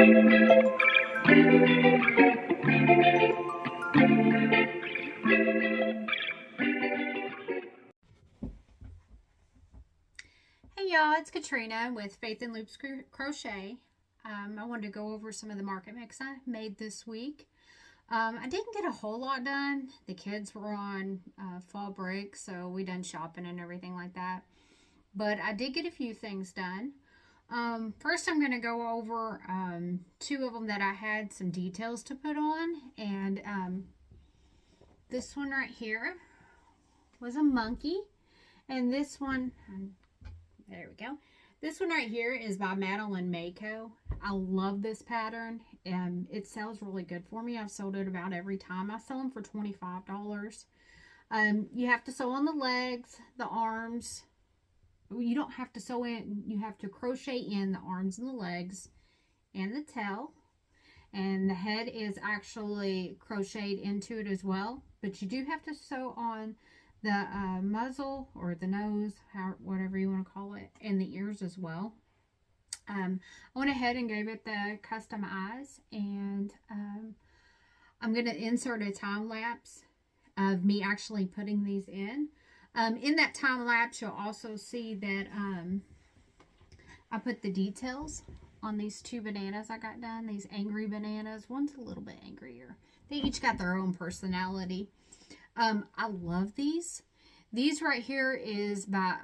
Hey y'all, it's Katrina with Faith and Loops Crochet. I wanted to go over some of the market mix I made this week. I didn't get a whole lot done. The kids were on fall break, so we done shopping and everything like that. But I did get a few things done. First, I'm going to go over two of them that I had some details to put on. And this one right here was a monkey. And this one, there we go. This one right here is by Madeline Mako. I love this pattern and it sells really good for me. I've sold it about every time. I sell them for $25. You have to sew on the legs, the arms. You don't have to sew in, you have to crochet in the arms and the legs and the tail. And the head is actually crocheted into it as well. But you do have to sew on the muzzle or the nose, whatever you want to call it, and the ears as well. I went ahead and gave it the custom eyes, and I'm going to insert a time lapse of me actually putting these in. In that time lapse, you'll also see that I put the details on these two bananas I got done. These angry bananas. One's a little bit angrier. They each got their own personality. I love these. These right here is by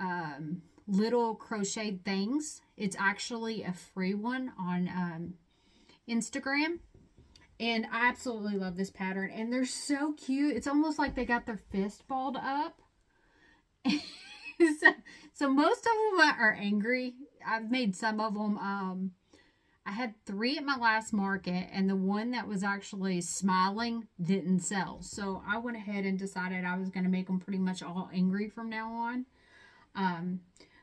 Little Crocheted Things. It's actually a free one on Instagram. And I absolutely love this pattern. And they're so cute. It's almost like they got their fist balled up. so most of them are angry. I've made some of them. I had 3 at my last market, and the one that was actually smiling didn't sell. So I went ahead and decided I was going to make them pretty much all angry from now on.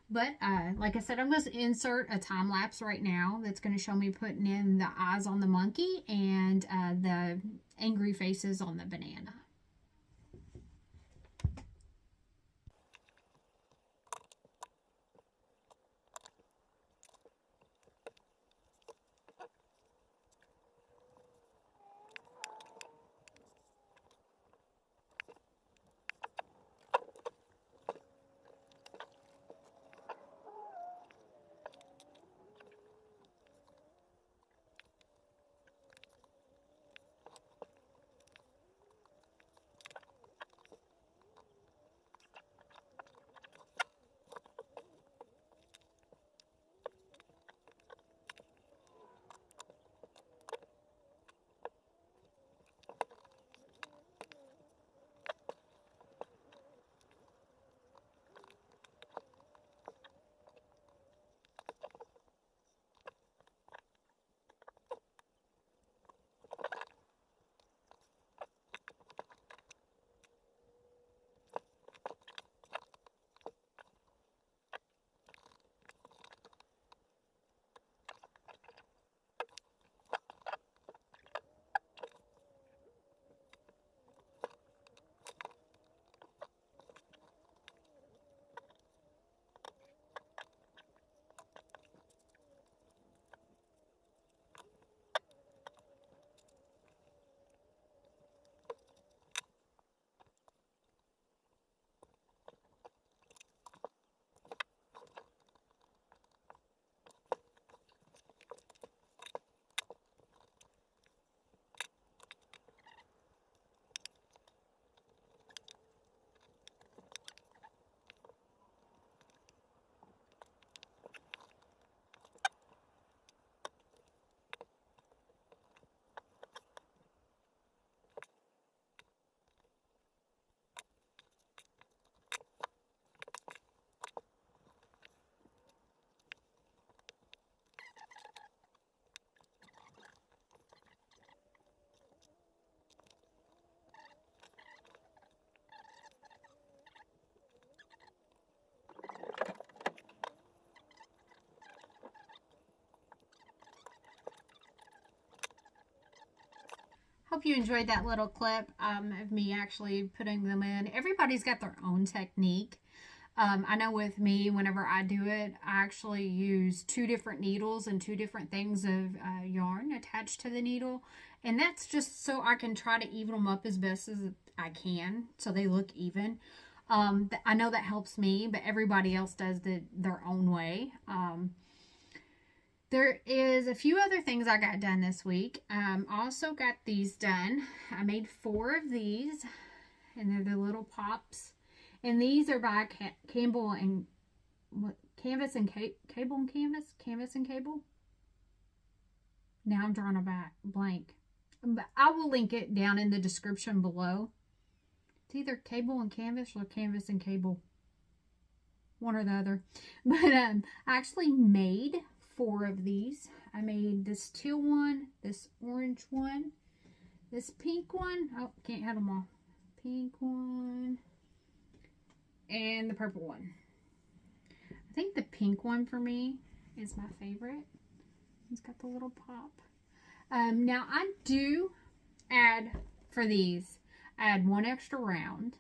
Like I said, I'm going to insert a time lapse right now that's going to show me putting in the eyes on the monkey and the angry faces on the banana. Hope you enjoyed that little clip of me actually putting them in. Everybody's got their own technique. I know with me, whenever I do it, I actually use 2 different needles and 2 different things of yarn attached to the needle. And that's just so I can try to even them up as best as I can so they look even. I know that helps me, but everybody else does their own way. There is a few other things I got done this week. Also got these done. I made 4 of these, and they're the little pops. And these are by Campbell and Canvas and Cable and Canvas? Canvas and Cable? Now I'm drawing a blank. But I will link it down in the description below. It's either Cable and Canvas or Canvas and Cable. One or the other. But I actually made 4 of these. I made this teal one, this orange one, this pink one. Oh, can't have them all. Pink one. And the purple one. I think the pink one for me is my favorite. It's got the little pop. Now I do add, for these, I add 1 extra round.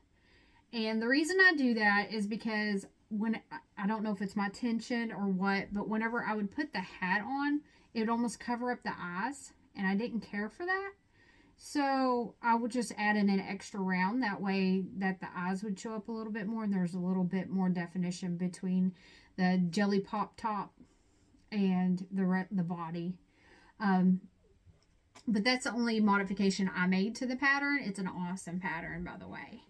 And the reason I do that is because when, I don't know if it's my tension or what, but whenever I would put the hat on, it would almost cover up the eyes. And I didn't care for that. So I would just add in an extra round. That way that the eyes would show up a little bit more. And there's a little bit more definition between the jelly pop top and the body. But that's the only modification I made to the pattern. It's an awesome pattern, by the way.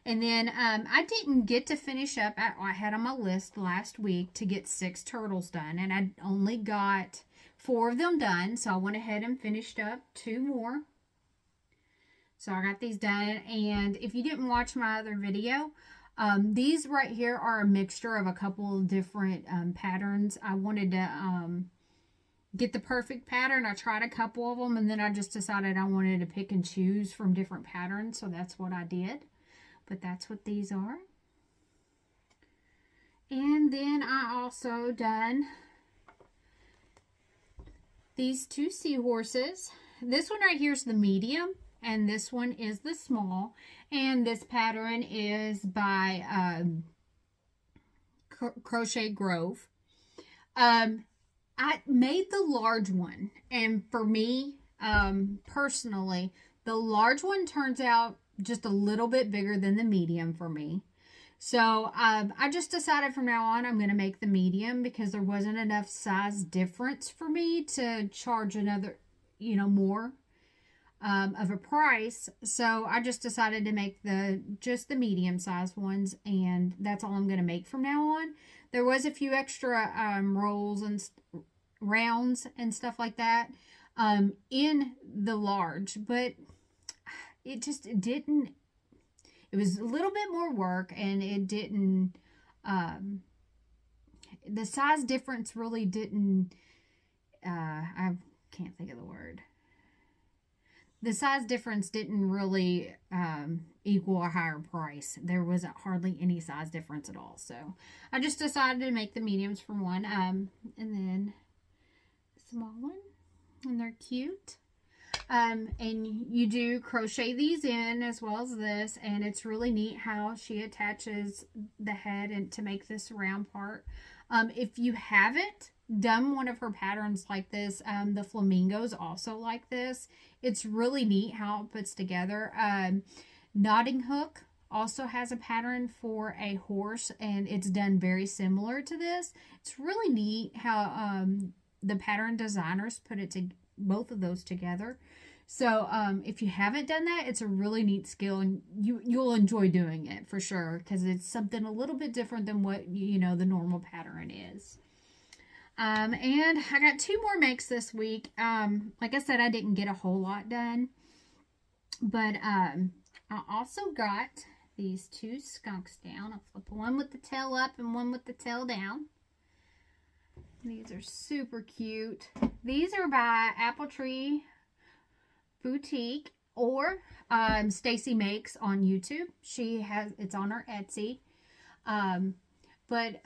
And then I didn't get to finish up. I had on my list last week to get 6 turtles done. And I only got 4 of them done. So I went ahead and finished up 2 more. So I got these done. And if you didn't watch my other video, these right here are a mixture of a couple of different patterns. I wanted to get the perfect pattern. I tried a couple of them, and then I just decided I wanted to pick and choose from different patterns. So that's what I did. But that's what these are. And then I also done these 2 seahorses. This one right here is the medium, and this one is the small. And this pattern is by Crochet Grove. I made the large one, and for me, personally, the large one turns out just a little bit bigger than the medium for me. So I just decided from now on I'm going to make the medium because there wasn't enough size difference for me to charge another, more of a price. So I just decided to make just the medium size ones, and that's all I'm going to make from now on. There was a few extra rolls and rounds and stuff like that in the large, but it was a little bit more work, and it didn't, the size difference really didn't, I can't think of the word. The size difference didn't really equal a higher price. There wasn't hardly any size difference at all. So I just decided to make the mediums for one. And then the small one. And they're cute. And you do crochet these in as well as this. And it's really neat how she attaches the head and to make this round part. If you haven't done one of her patterns like this, the flamingos also like this. It's really neat how it puts together. Knotting Hook also has a pattern for a horse, and it's done very similar to this. It's really neat how the pattern designers put both of those together. So if you haven't done that, it's a really neat skill, and you'll enjoy doing it for sure, because it's something a little bit different than what the normal pattern is. And I got 2 more makes this week. Like I said, I didn't get a whole lot done, but I also got these 2 skunks down. I'll flip one with the tail up and one with the tail down. These are super cute. These are by Apple Tree Boutique, or Stacy Makes on YouTube. It's on her Etsy. But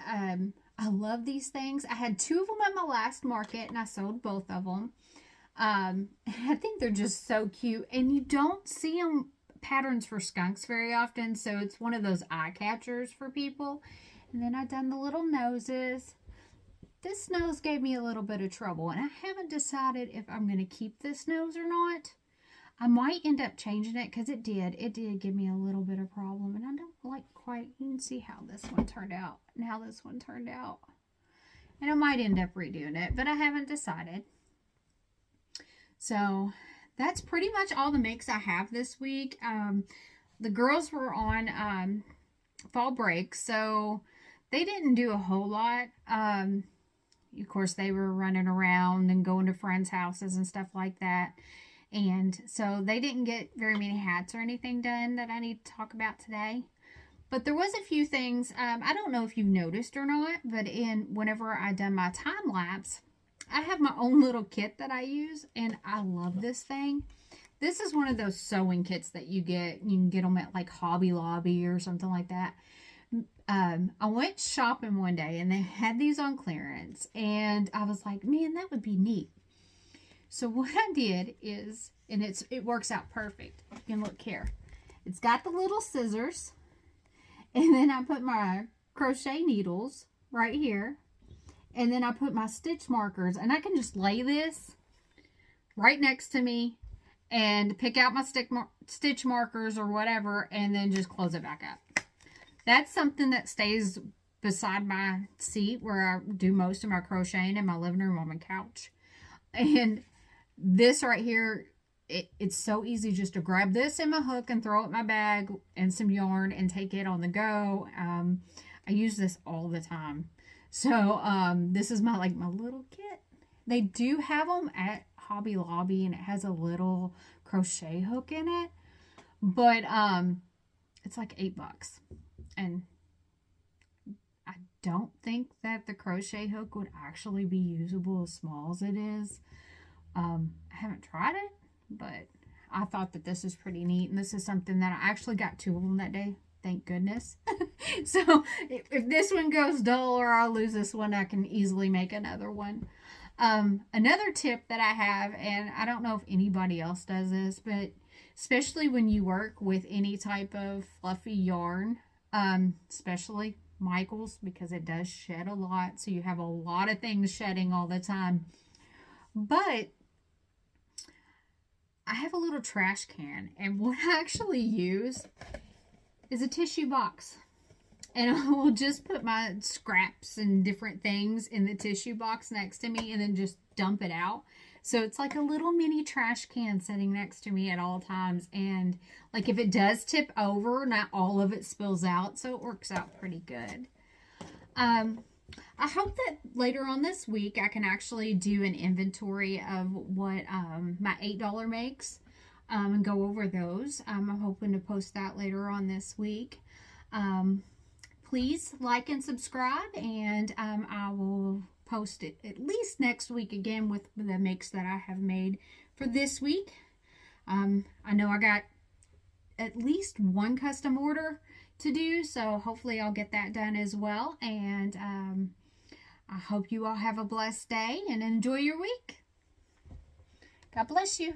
I love these things. I had 2 of them at my last market, and I sold both of them. I think they're just so cute, and you don't see them patterns for skunks very often, so it's one of those eye catchers for people. And then I've done the little noses. this nose gave me a little bit of trouble, and I haven't decided if I'm going to keep this nose or not. I might end up changing it because it did give me a little bit of problem, and I don't like quite, you can see how this one turned out and how this one turned out. And I might end up redoing it, but I haven't decided. So that's pretty much all the makes I have this week. The girls were on fall break, so they didn't do a whole lot. Of course, they were running around and going to friends' houses and stuff like that. And so they didn't get very many hats or anything done that I need to talk about today. But there was a few things, I don't know if you've noticed or not, but whenever I done my time lapse, I have my own little kit that I use, and I love this thing. This is one of those sewing kits that you can get them at like Hobby Lobby or something like that. I went shopping one day and they had these on clearance, and I was like, man, that would be neat. So what I did is, and it works out perfect. You can look here. It's got the little scissors, and then I put my crochet needles right here, and then I put my stitch markers, and I can just lay this right next to me and pick out my stitch markers or whatever, and then just close it back up. That's something that stays beside my seat where I do most of my crocheting in my living room on my couch. And this right here, it's so easy just to grab this in my hook and throw it in my bag and some yarn and take it on the go. I use this all the time. So this is my little kit. They do have them at Hobby Lobby, and it has a little crochet hook in it, but it's like $8. And I don't think that the crochet hook would actually be usable as small as it is. I haven't tried it, but I thought that this is pretty neat. And this is something that I actually got 2 of them that day. Thank goodness. So if this one goes dull or I lose this one, I can easily make another one. Another tip that I have, and I don't know if anybody else does this, but especially when you work with any type of fluffy yarn, especially Michael's, because it does shed a lot, so you have a lot of things shedding all the time. But I have a little trash can, and what I actually use is a tissue box. And I will just put my scraps and different things in the tissue box next to me and then just dump it out. So it's like a little mini trash can sitting next to me at all times. And like if it does tip over, not all of it spills out. So it works out pretty good. I hope that later on this week I can actually do an inventory of what my $8 makes and go over those. I'm hoping to post that later on this week. Please like and subscribe, and I will post it at least next week again with the makes that I have made for this week. I know I got at least one custom order to do, so hopefully I'll get that done as well. And I hope you all have a blessed day and enjoy your week. God bless you.